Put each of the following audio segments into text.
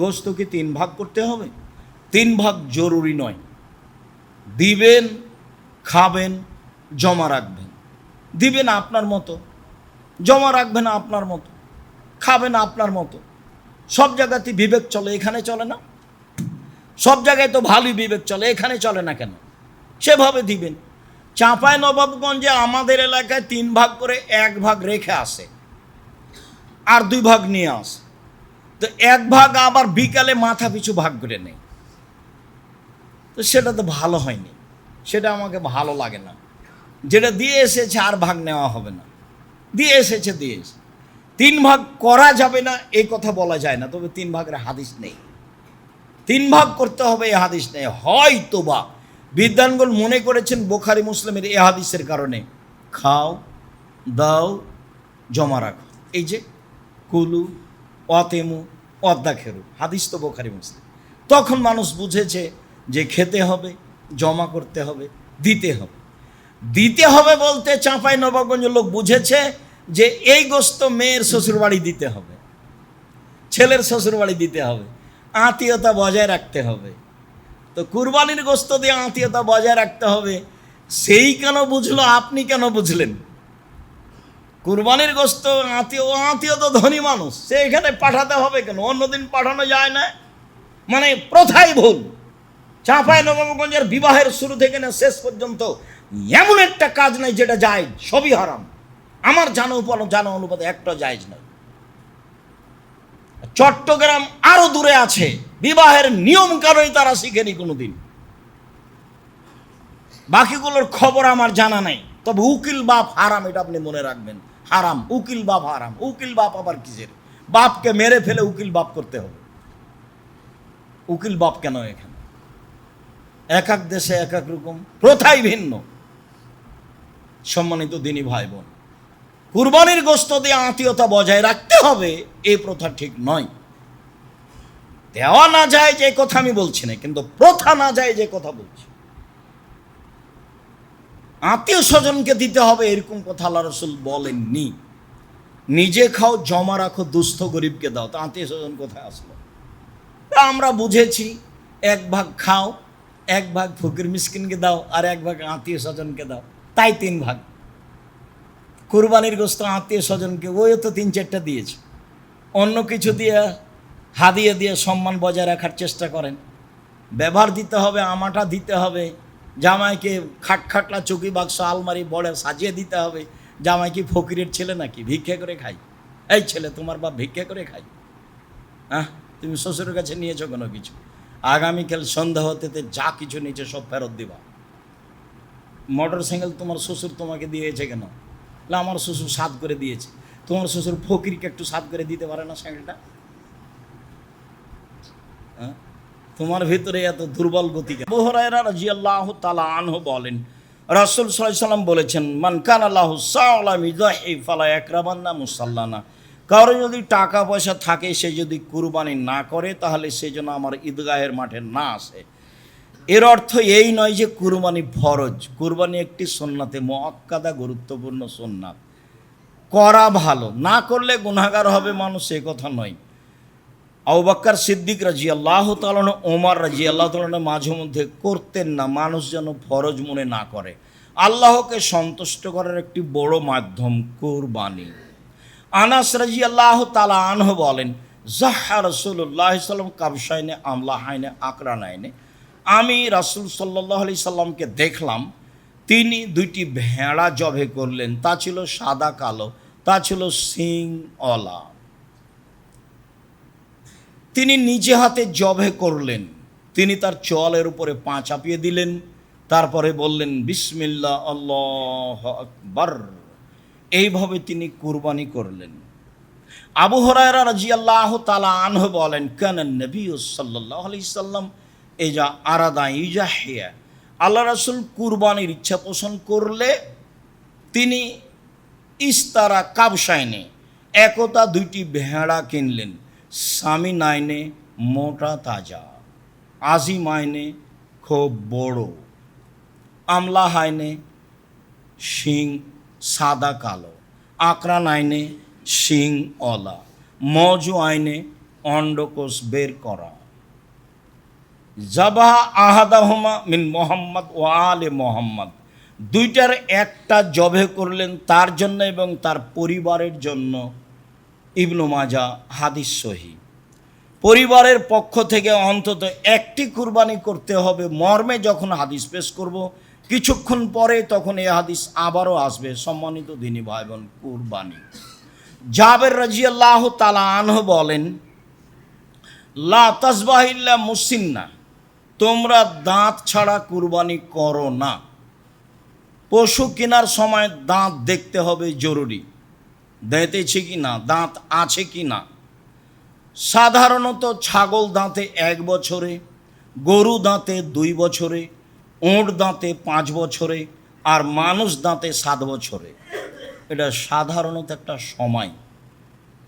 গোস্ত কি 3 ভাগ করতে হবে? 3 ভাগ জরুরি নয়। দিবেন, খাবেন, জমা রাখবেন। দিবেন আপনার মতো, জমা রাখবেন আপনার মতো, খাবেন আপনার মতো। সব জায়গাতে বিবেক চলে, এখানে চলে না? সব জায়গায় তো ভালোই বিবেক চলে, এখানে চলে না কেন? সেভাবে দিবেন। চাঁপাইনবাবগঞ্জে আমাদের এলাকায় 3 ভাগ করে 1 ভাগ রেখে আসে, আর 2 ভাগ নিয়ে আসে। তো 1 ভাগ আবার বিকালে মাথা পিছু ভাগ করে নেই। তো সেটা তো ভালো হয়নি, সেটা আমাকে ভালো লাগে না। যেটা দিয়ে এসেছে আর ভাগ নেওয়া হবে না, দিয়ে এসেছে দিয়ে এসে 3 ভাগ করা যাবে না এই কথা বলা যায় না, তবে 3 ভাগের হাদিস নেই। 3 ভাগ করতে হবে এই হাদিস নেই। হয়তো বা বিদ্বানগণ মনে করেছেন বোখারি মুসলিমের এই হাদিসের কারণে খাও, দাও, জমা রাখো, এই যে কুলু অতেমু অদ্দাখেরু, হাদিস তো বোখারি মুসলিম। তখন মানুষ বুঝেছে যে খেতে হবে, জমা করতে হবে, দিতে হবে। দিতে হবে বলতে চাঁপাইনবাবগঞ্জের লোক বুঝেছে যে এই গোস্ত মেয়ের শ্বশুরবাড়ি দিতে হবে, ছেলের শ্বশুরবাড়ি দিতে হবে, আত্মীয়তা বজায় রাখতে হবে। তো কুরবানির গোস্ত দিয়ে আত্মীয়তা বজায় রাখতে হবে, সেই কেন বুঝলো, আপনি কেন বুঝলেন? কুরবানির গোস্ত আত্মীয় তো ধনী মানুষ, সে এখানে পাঠাতে হবে কেন? অন্যদিন পাঠানো যায় না, মানে প্রথাই ভুল। চাঁপাইনবাবগঞ্জের বিবাহের শুরু থেকে না শেষ পর্যন্ত এমন একটা কাজ নাই যেটা জায়েজ, সবই হারাম। আমার জানা অনুপাতে একটা জায়েজ নয়। চট্টগ্রাম আরো দূরে আছে, বিবাহের নিয়ম কানুনই তারা শিখেনি কোনোদিন। বাকিগুলোর খবর আমার জানা নাই, তবে উকিল বাপ হারাম, এটা আপনি মনে রাখবেন। হারাম, উকিল বাপ হারাম। উকিল বাপ আবার কিসের? বাপকে মেরে ফেলে উকিল বাপ করতে হবে। উকিল বাপ কেন এখানে? এক এক দেশে এক এক রকম, প্রথাই ভিন্ন। সম্মানিত দিনী ভাই বোন, কুরবানির গোস্ত দিয়ে আত্মীয়তা বজায় রাখতে হবে এই প্রথা ঠিক নয়। দেওয়া না যায় যে কথা আমি বলছি না, কিন্তু প্রথা না যায় যে কথা বলছি। আত্মীয় স্বজনকে দিতে হবে এরকম কথা আল্লাহ রসুল বলেননি। নিজে খাও, জমা রাখো, দুস্থ গরিবকে দাও, তো আত্মীয় স্বজন কোথায় আসলো? আমরা বুঝেছি 1 ভাগ খাও, 1 ভাগ ফকির মিসকিনকে দাও, আর 1 ভাগ আত্মীয় স্বজনকে দাও, তাই 3 ভাগ। কুরবানির গোস্ত আত্মীয় স্বজনকে ওই তো 3-4টা দিয়েছে, অন্য কিছু দিয়ে হাদিয়ে দিয়ে সম্মান বজায় রাখার চেষ্টা করেন। ব্যবহার দিতে হবে, আমাটা দিতে হবে, জামাইকে খাটখাটলা চৌকি বাক্স আলমারি বড় সাজিয়ে দিতে হবে। জামাই কি ফকিরের ছেলে নাকি ভিক্ষা করে খাই? এই ছেলে, তোমার বাপ ভিক্ষা করে খাই? হ্যাঁ, তুমি শ্বশুরের কাছে নিয়েছো কোনো কিছু, আগামীকাল সন্ধ্যা হতে যা কিছু নিচে সব ফেরত দিবা। মোটর সাইকেল তোমার শ্বশুর তোমাকে দিয়েছে কেন? না, আমার শ্বশুর সাধ করে দিয়েছে। তোমার শ্বশুর ফকিরকে একটু সাধ করে দিতে পারে না সাইকেলটা? হ্যাঁ, তোমার ভিতরে এত দুর্বল গতি কেন? আবু হুরায়রা রাদিয়াল্লাহু তাআলা আনহু বলেন, রাসূল সাল্লাল্লাহু আলাইহি সাল্লাম বলেছেন, মান কানা লাহু সাওলা মিযাহি ফালা ইয়াকরাবান্না মুসাল্লানা। কারো যদি টাকা পয়সা থাকে, সে যদি কুরবানি না করে, তাহলে সে যেন আমার ঈদগাহের মাঠে না আসে। এর অর্থ এই নয় যে কুরবানি ফরজ। কুরবানি একটি সুন্নাতে মুআক্কাদা, গুরুত্বপূর্ণ সুন্নাত। করা ভালো, না করলে গুনাহগার হবে মানুষ, সে কথা নয়। আবু বকর সিদ্দিক রাদিয়াল্লাহু তাআলা, ওমর রাদিয়াল্লাহু তাআলা মাঝে মধ্যে করতেন না, মানুষ যেন ফরজ মনে না করে। আল্লাহকে সন্তুষ্ট করার একটি বড় মাধ্যম কুরবানি। আনাস রাদিয়াল্লাহু তাআলা আনহু বলেন, জাহা রাসূলুল্লাহ সাল্লাল্লাহু আলাইহি ওয়াসাল্লাম কাবশাইনে আমলাহাইনে আকরানাইনে। আমি রাসূল সাল্লাল্লাহু আলাইহি সাল্লামকে দেখলাম, তিনি 2টি ভেড়া জবে করলেন। তা ছিল সাদা কালো, তা ছিল সিংওয়ালা। তিনি নিজে হাতে জবে করলেন। তিনি তার চোয়ালের উপরে পা চাপিয়ে দিলেন, তারপরে বললেন বিসমিল্লাহ আল্লাহু আকবার। এইভাবে তিনি কুরবানি করলেন। আবু হুরায়রা রাদিয়াল্লাহু তাআলা আনহু বলেন, কানা নবী সাল্লাল্লাহু আলাইহি সাল্লাম ইজা আরাদা ইজাহিয়া। আল্লাহ রাসূল কুরবানির ইচ্ছা পোষণ করলে তিনি ইস্তারা কাবশাইনে, একতা 2টি ভেড়া কিনলেন। সামি নাইনে মোটা তাজা, আজিম আইনে খুব বড়, আমলা হাইনে শিং সাদা কালো, আকরান আইনে শিং ওলা, মজু আইনে অন্ডকোষ বের করা। জাবাহা আহাদাহুমা মিন মোহাম্মদ ও আলে মোহাম্মদ, দুইটার একটা জবে করলেন তার জন্য এবং তার পরিবারের জন্য। ইবনু মাজা, হাদিস সহিহ। পরিবারের পক্ষ থেকে অন্তত একটি কুরবানি করতে হবে মর্মে যখন হাদিস পেশ করব কিছুক্ষণ পরে, তখন এই হাদিস আবারও আসবে। সম্মানিত দিনী ভাই বোন, কুরবানি। জাবের রাদিয়াল্লাহু তাআলা আনহু বলেন, লা তাসবাহ ইল্লা মুসিন্না, তোমরা দাঁত ছাড়া কুরবানি করো না। পশু কেনার সময় দাঁত দেখতে হবে জরুরি, দাঁতেছে কি না, দাঁত আছে কি না। সাধারণত ছাগল দাঁতে 1 বছরে, গরু দাঁতে 2 বছরে, উট দাঁতে 5 বছরে, আর মানুষ দাঁতে 7 বছরে। এটা সাধারণত একটা সময়।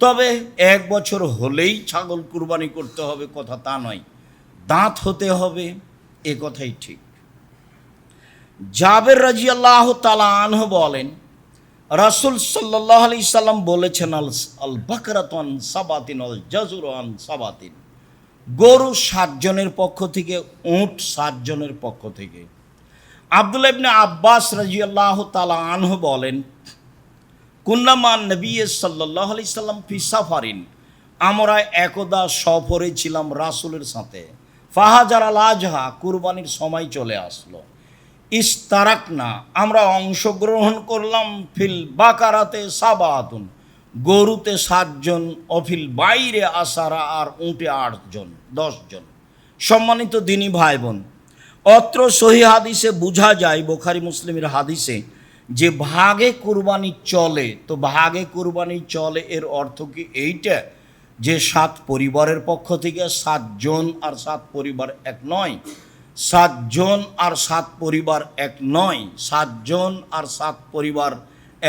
তবে 1 বছর হলেই ছাগল কুরবানি করতে হবে কথা তা নয়, দাঁত হতে হবে, এ কথাই ঠিক। জাবের রাদিয়াল্লাহু তাআলা আনহু বলেন, রাসূল সাল্লাল্লাহু আলাইহি সাল্লাম বলেছেন, আল বাকরাতুন সাবাতিন আল জাজুরান সাবাতিন, গরু 7 জনের পক্ষ থেকে, উট 7 জনের পক্ষ থেকে। আব্দুল্লাহ ইবনে আব্বাস রাদিয়াল্লাহু তাআলা আনহু বলেন, কুন্না মান নবী সাল্লাল্লাহু আলাইহি সাল্লাম ফি সাফারিন, আমরা একদা সফরে ছিলাম রাসূলের সাথে। ফাহাজার আল আজহা, কুরবানির সময় চলে আসলো। ইস্তারাকনা, আমরা অংশগ্রহণ করলাম। ফিল বাকারাতে সাবাতুন, গরুতে 7 জন, অফিল বাইরে আসারা, আর উঁটে 8 জন, 10 জন। সম্মানিত দিনী ভাই বোন, অত্র সহিহ হাদিসে বোঝা যায়, বুখারী মুসলিমের হাদিসে, যে ভাগে কুরবানি চলে। তো ভাগে কুরবানি চলে এর অর্থ কি এইটা যে 7 পরিবারের পক্ষ থেকে 7 জন আর 7 পরিবার এক নয়, 7 জন আর 7 পরিবার এক নয়, 7 জন আর 7 পরিবার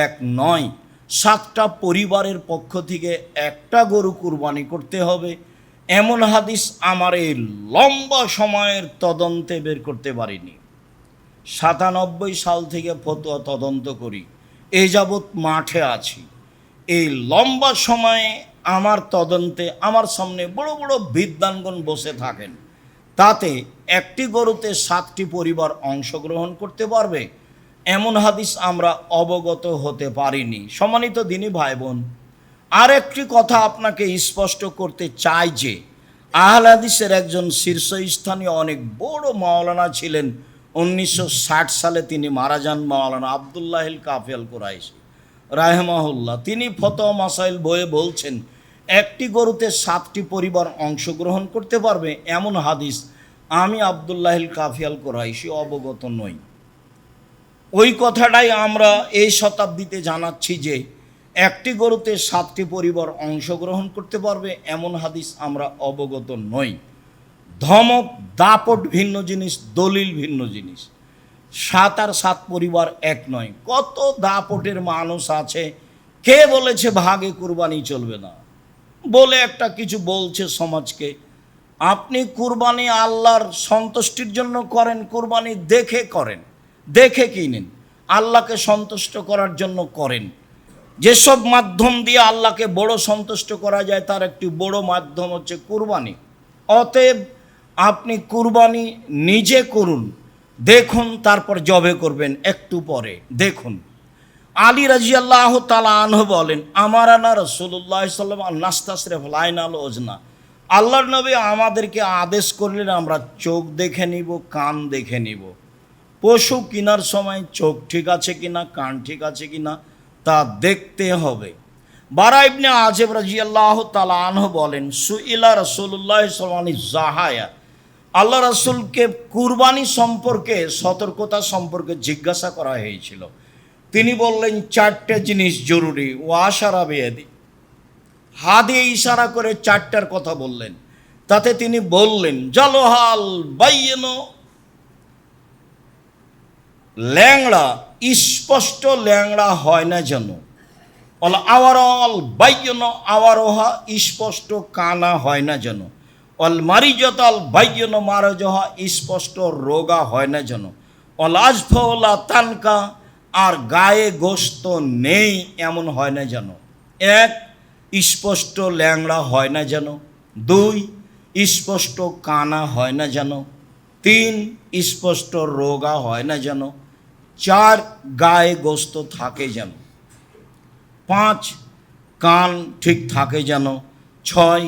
এক নয়, 7টা পরিবারের পক্ষ থেকে একটা গরু কুরবানি করতে হবে। এমন হাদিস আমার এই লম্বা সময়ের তদন্তে বের করতে পারিনি। 97 সাল থেকে ফতোয়া তদন্ত করি, এই যাবৎ মাঠে আছি। এই লম্বা সময়ে আমার তদন্তে আমার সামনে বড় বড় বিদ্বানগণ বসে থাকেন, তাতে একটি গরুতে 7টি পরিবার অংশগ্রহণ করতে পারবে এমন হাদিস আমরা অবগত হতে পারিনি। সম্মানিত দিনী ভাই বোন, আর একটি কথা আপনাকে স্পষ্ট করতে চাই যে আহলে হাদিসের একজন শীর্ষস্থানীয় অনেক বড় মাওলানা ছিলেন। 1960 সালে তিনি মারা যান, মাওলানা আব্দুল্লাহিল কাফি আল কুরাইশি রাহিমাহুল্লাহ। তিনি ফতোয়া মাসাইল বইয়ে বলছেন, একটি গরুতে 7টি পরিবার অংশগ্রহণ করতে পারবে এমন হাদিস আমি আব্দুল্লাহিল কাফি আল কুরাইশি অবগত নই। ওই কথাটাই আমরা এই শতাব্দীতে জানাচ্ছি যে একটি গরুতে 7টি পরিবার অংশগ্রহণ করতে পারবে এমন হাদিস আমরা অবগত নই। ধমক দাপট ভিন্ন জিনিস, দলিল ভিন্ন জিনিস। 7 আর 7 পরিবার এক নয়। কত দাপটের মানুষ আছে, কে বলেছে ভাগে কুরবানি চলবে না বলে একটা কিছু বলছে সমাজকে। আপনি কুরবানি আল্লাহর সন্তুষ্টির জন্য করেন, কুরবানি দেখে করেন, দেখে কিনেন, আল্লাহকে সন্তুষ্ট করার জন্য করেন। যেসব মাধ্যম দিয়ে আল্লাহকে বড় সন্তুষ্ট করা যায় তার একটি বড় মাধ্যম হচ্ছে কুরবানি। অতএব আপনি কুরবানি নিজে করুন, দেখুন, তারপর জবে করবেন একটু পরে। দেখুন, আলী রাদিয়াল্লাহু তাআলা আনহু বলেন, আমারানা রাসূলুল্লাহ সাল্লাল্লাহু আলাইহি ওয়াসাল্লাম নাস্তাসরিফ লাইনাল ওজনা, আল্লাহর নবী আমাদেরকে আদেশ করলেন আমরা চোখ দেখে নিব, কান দেখে নিব। পশু কেনার সময় চোখ ঠিক আছে কিনা, কান ঠিক আছে কিনা তা দেখতে হবে। বারা ইবনে আযিব রাদিয়াল্লাহু তাআলা আনহু বলেন, সুইলা রাসূলুল্লাহ সাল্লাল্লাহু আলাইহি ওয়াসাল্লাম জাহায়া, আল্লাহ রাসূলকে কুরবানি সম্পর্কে, সতর্কতা সম্পর্কে জিজ্ঞাসা করা হয়েছিল। তিনি বললেন 4টে জিনিস জরুরি। ওয়াশারা বিয়াদি, হাত দিয়ে ইশারা করে 4টার কথা বললেন। তাতে তিনি বললেন, জালহাল বাইয়িনো, ল্যাংড়া স্পষ্ট ল্যাংড়া হয় না যেন। অল আওয়ারল বাইয়িনো, আওয়ারোহা স্পষ্ট কানা হয় না যেন। অল মারিজতাল বাইয়িনো, মারজহা স্পষ্ট রোগা হয় না যেন। অল আজফলা তানকা, আর গায়ে গোস্ত নেই এমন হয় না যেন। এক, স্পষ্ট ল্যাংড়া হয় না যেন। 2 স্পষ্ট কানা হয় না যেন, 3 স্পষ্ট রোগা হয় না যেন, 4 গায়ে গোস্ত থাকে যেন, 5 কান ঠিক থাকে যেন, 6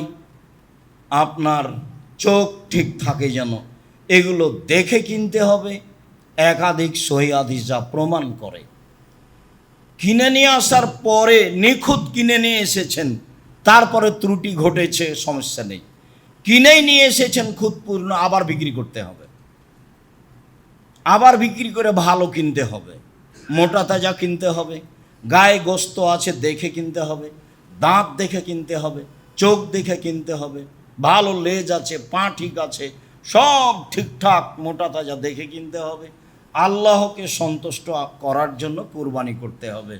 আপনার চোখ ঠিক থাকে যেন। এগুলো দেখে কিনতে হবে, একাধিক সহিহ হাদিস যা প্রমাণ করে। কিনে নিয়ে আসার পরে নিখুঁত কিনে নিয়ে এসেছেন, তারপরে ত্রুটি ঘটেছে, সমস্যা নেই। কিনেই নিয়ে এসেছেন খুঁতপূর্ণ, আবার বিক্রি করতে হবে, আবার বিক্রি করে ভালো কিনতে হবে, মোটা তাজা কিনতে হবে, গায়ে গোস্ত আছে দেখে কিনতে হবে, দাঁত দেখে কিনতে হবে, চোখ দেখে কিনতে হবে, ভালো লেজ আছে, পা ঠিক আছে, সব ঠিকঠাক মোটা তাজা দেখে কিনতে হবে। আল্লাহকে সন্তুষ্ট করার জন্য কুরবানি করতে হবে।